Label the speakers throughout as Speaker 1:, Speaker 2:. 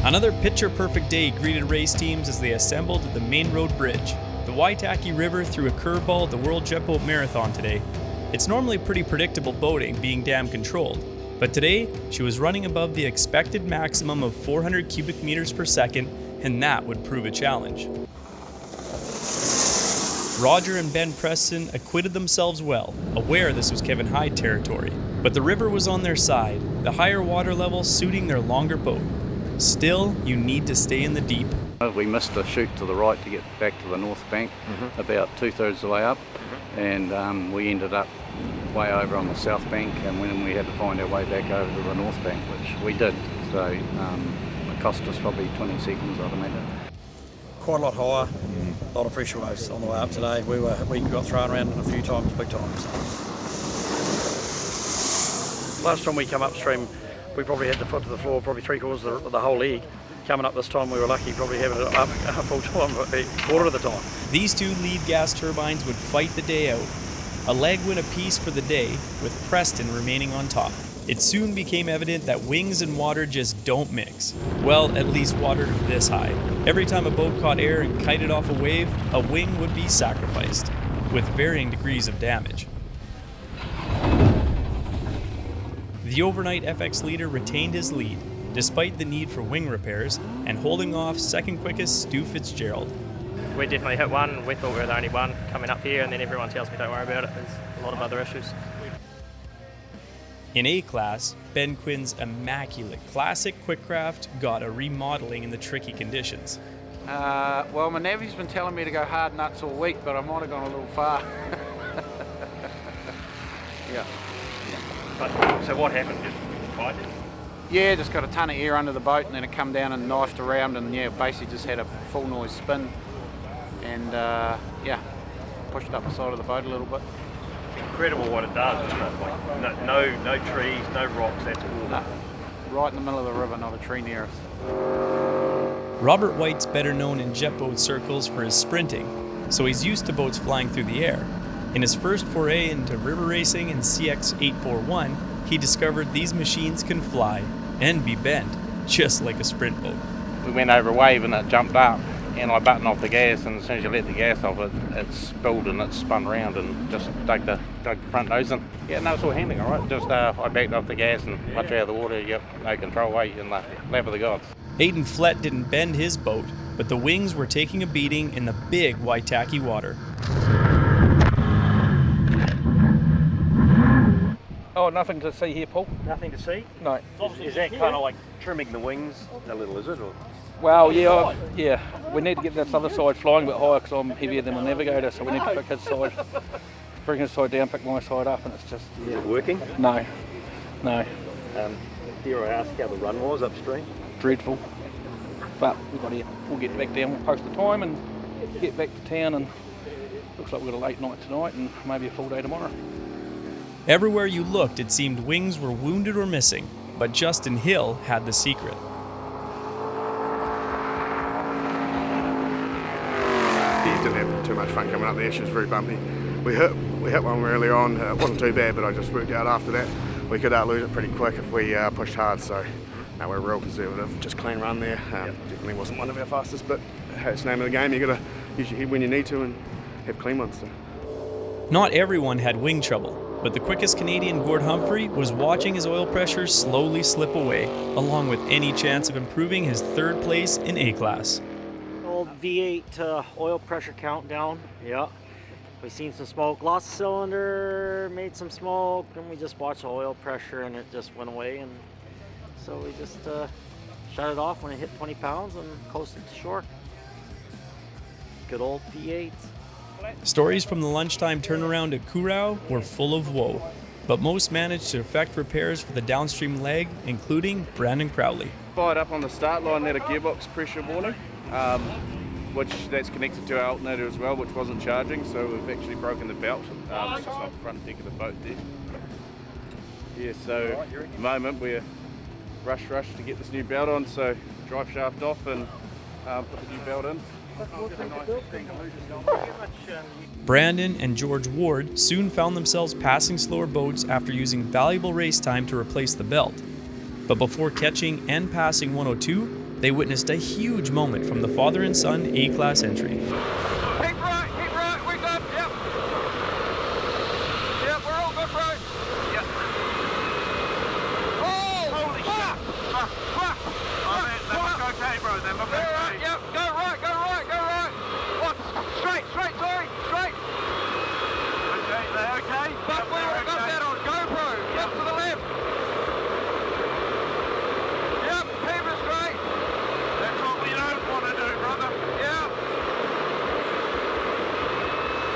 Speaker 1: Another picture-perfect day greeted race teams as they assembled at the main road bridge. The Waitaki River threw a curveball at the World Jet Boat Marathon today. It's normally pretty predictable boating, being dam controlled, but today she was running above the expected maximum of 400 cubic meters per second, and that would prove a challenge. Roger and Ben Preston acquitted themselves well, aware this was Kevin Hyde territory, but the river was on their side, the higher water level suiting their longer boat. Still, you need to stay in the deep.
Speaker 2: We missed a chute to the right to get back to the north bank, about 2/3 of the way up, and we ended up way over on the south bank, and when we had to find our way back over to the north bank, which we did, so it cost us probably 20 seconds, I'd imagine.
Speaker 3: Quite a lot higher, a lot of pressure waves on the way up today. We got thrown around a few times, big times. Last time we come upstream, we probably had the foot to the floor, probably 3/4 of the whole leg. Coming up this time, we were lucky, probably having it up a full time, a quarter of the time.
Speaker 1: These two lead gas turbines would fight the day out. A leg win apiece for the day, with Preston remaining on top. It soon became evident that wings and water just don't mix. Well, at least water this high. Every time a boat caught air and kited off a wave, a wing would be sacrificed, with varying degrees of damage. The overnight FX leader retained his lead, despite the need for wing repairs, and holding off second quickest Stu Fitzgerald.
Speaker 4: We definitely hit one. We thought we were the only one coming up here, and then everyone tells me don't worry about it. There's a lot of other issues.
Speaker 1: In A-Class, Ben Quinn's immaculate classic Quickcraft got a remodeling in the tricky conditions.
Speaker 2: Well, my navy's been telling me to go hard nuts all week, but I might have gone a little far. Yeah.
Speaker 4: So what happened? Just fight?
Speaker 2: Yeah, just got a ton of air under the boat, and then it come down and knifed around, and yeah, basically just had a full noise spin, and yeah, pushed up the side of the boat a little bit.
Speaker 4: Incredible what it does, isn't it? Like, no trees, no rocks, that's water.
Speaker 2: No, right in the middle of the river, not a tree near us.
Speaker 1: Robert White's better known in jet boat circles for his sprinting, so he's used to boats flying through the air. In his first foray into river racing in CX-841, he discovered these machines can fly and be bent, just like a sprint boat.
Speaker 5: We went over a wave and it jumped up, and I buttoned off the gas, and as soon as you let the gas off, it spilled and it spun around and just dug the front nose in. Yeah, no, it's all handling, all right. Just I backed off the gas and once you're out of the water, you got no control weight in the lap of the gods.
Speaker 1: Aidan Flett didn't bend his boat, but the wings were taking a beating in the big Waitaki water.
Speaker 3: Oh, nothing to see here, Paul?
Speaker 4: Nothing to see?
Speaker 3: No.
Speaker 4: Is that kind of like trimming the wings a little, is it? Or?
Speaker 3: Well, yeah, we need to get this other side flying a bit higher because I'm heavier than the navigator, so we need to pick his side, bring his side down, pick my side up, and it's just...
Speaker 4: Is it working?
Speaker 3: No.
Speaker 4: Dare I ask how the run was upstream?
Speaker 3: Dreadful. But we'll get back down, we'll post the time and get back to town, and looks like we've got a late night tonight and maybe a full day tomorrow.
Speaker 1: Everywhere you looked, it seemed wings were wounded or missing, but Justin Hill had the secret.
Speaker 6: He didn't have too much fun coming up there. She was very bumpy. We hit one earlier on. It wasn't too bad, but I just worked out after that we could lose it pretty quick if we pushed hard. So no, we're real conservative. Just clean run there. Definitely wasn't one of our fastest, but it's the name of the game. You got to use your head when you need to and have clean ones. So.
Speaker 1: Not everyone had wing trouble, but the quickest Canadian, Gord Humphrey, was watching his oil pressure slowly slip away, along with any chance of improving his third place in A-Class.
Speaker 7: Old V8 oil pressure countdown, yeah. We seen some smoke, lost the cylinder, made some smoke, and we just watched the oil pressure and it just went away. And so we just shut it off when it hit 20 pounds and coasted to shore. Good old V8.
Speaker 1: Stories from the lunchtime turnaround at Curacao were full of woe, but most managed to effect repairs for the downstream leg, including Brandon Crowley.
Speaker 8: Fired up on the start line, had a gearbox pressure warning, which that's connected to our alternator as well, which wasn't charging, so we've actually broken the belt. It's just off the front deck of the boat there. Yeah, so at the moment we're rush to get this new belt on, so drive shaft off and put the new belt in.
Speaker 1: Brandon and George Ward soon found themselves passing slower boats after using valuable race time to replace the belt. But before catching and passing 102, they witnessed a huge moment from the father and son A-class entry.
Speaker 9: Keep right, we're good, yep. Yep, we're all good, bro. Yep. Oh! Holy shit! Then we're okay, bro, then we're okay. Right, yep, go right. What? Straight, sorry, straight. Okay, they're okay. But yep, we've got that on, go, bro. Yep, to the left. Yep, keep it straight. That's what we don't want to do, brother. Yep.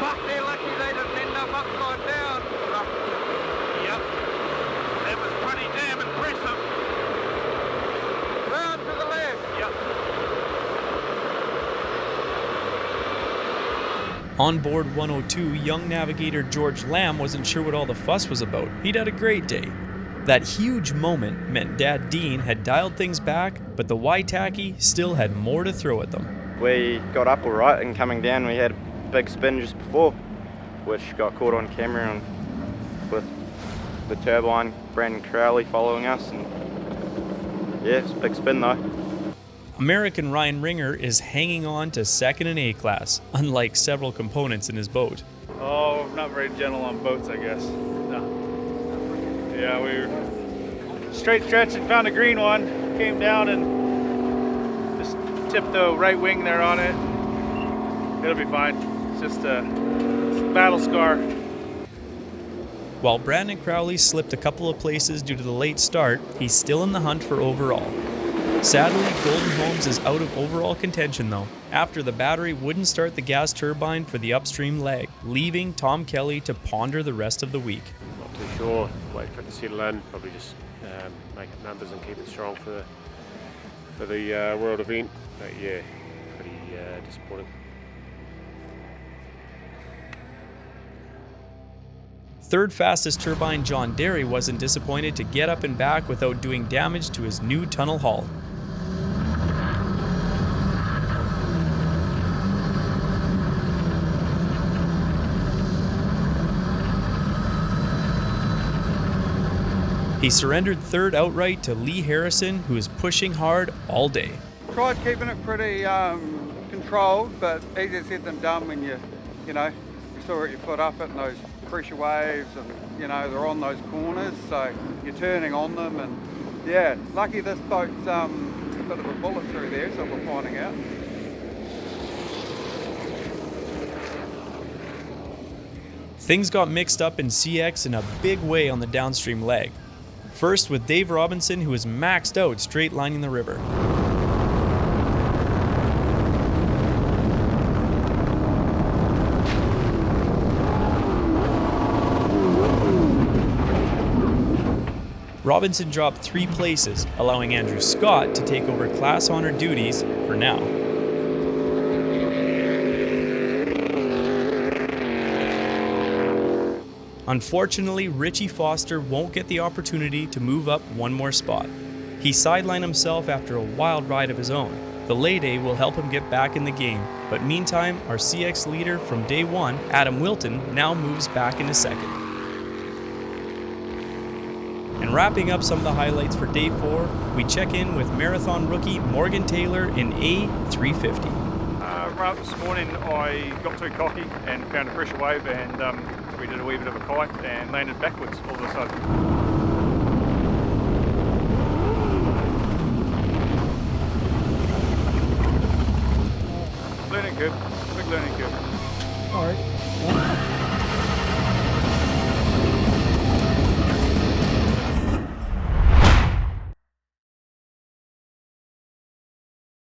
Speaker 9: Fuck, they're lucky they didn't end up upside down. Yep. That was pretty damn impressive. Round to the left. Yep.
Speaker 1: On board 102, young navigator George Lamb wasn't sure what all the fuss was about. He'd had a great day. That huge moment meant Dad Dean had dialed things back, but the Waitaki still had more to throw at them.
Speaker 10: We got up all right, and coming down we had a big spin just before, which got caught on camera, and with the turbine, Brandon Crowley following us, and yeah, it's a big spin though.
Speaker 1: American Ryan Ringer is hanging on to second in A-class, unlike several components in his boat.
Speaker 8: Oh, not very gentle on boats, I guess. No. Yeah, we were straight stretch and found a green one, came down and just tipped the right wing there on it. It'll be fine. It's just a battle scar.
Speaker 1: While Brandon Crowley slipped a couple of places due to the late start, he's still in the hunt for overall. Sadly, Golden Homes is out of overall contention though, after the battery wouldn't start the gas turbine for the upstream leg, leaving Tom Kelly to ponder the rest of the week.
Speaker 11: Not too sure, wait for it to settle in, probably just make it numbers and keep it strong for the world event, but yeah, pretty disappointing.
Speaker 1: Third fastest turbine John Derry wasn't disappointed to get up and back without doing damage to his new tunnel hull. He surrendered third outright to Lee Harrison, who is pushing hard all day.
Speaker 12: Tried keeping it pretty controlled, but easier said than done when you still got your foot up at those pressure waves, and they're on those corners, so you're turning on them, and yeah, lucky this boat's a bit of a bullet through there, so we're finding out.
Speaker 1: Things got mixed up in CX in a big way on the downstream leg. First with Dave Robinson, who was maxed out straight lining the river. Robinson dropped 3 places, allowing Andrew Scott to take over class honor duties for now. Unfortunately, Richie Foster won't get the opportunity to move up one more spot. He sidelined himself after a wild ride of his own. The lay day will help him get back in the game, but meantime, our CX leader from day 1, Adam Wilton, now moves back into second. And wrapping up some of the highlights for day 4, we check in with marathon rookie Morgan Taylor in A350.
Speaker 8: Right this morning I got too cocky and found a pressure wave, and we did a wee bit of a kite and landed backwards all of a sudden. Learning curve, big learning curve.
Speaker 13: All right.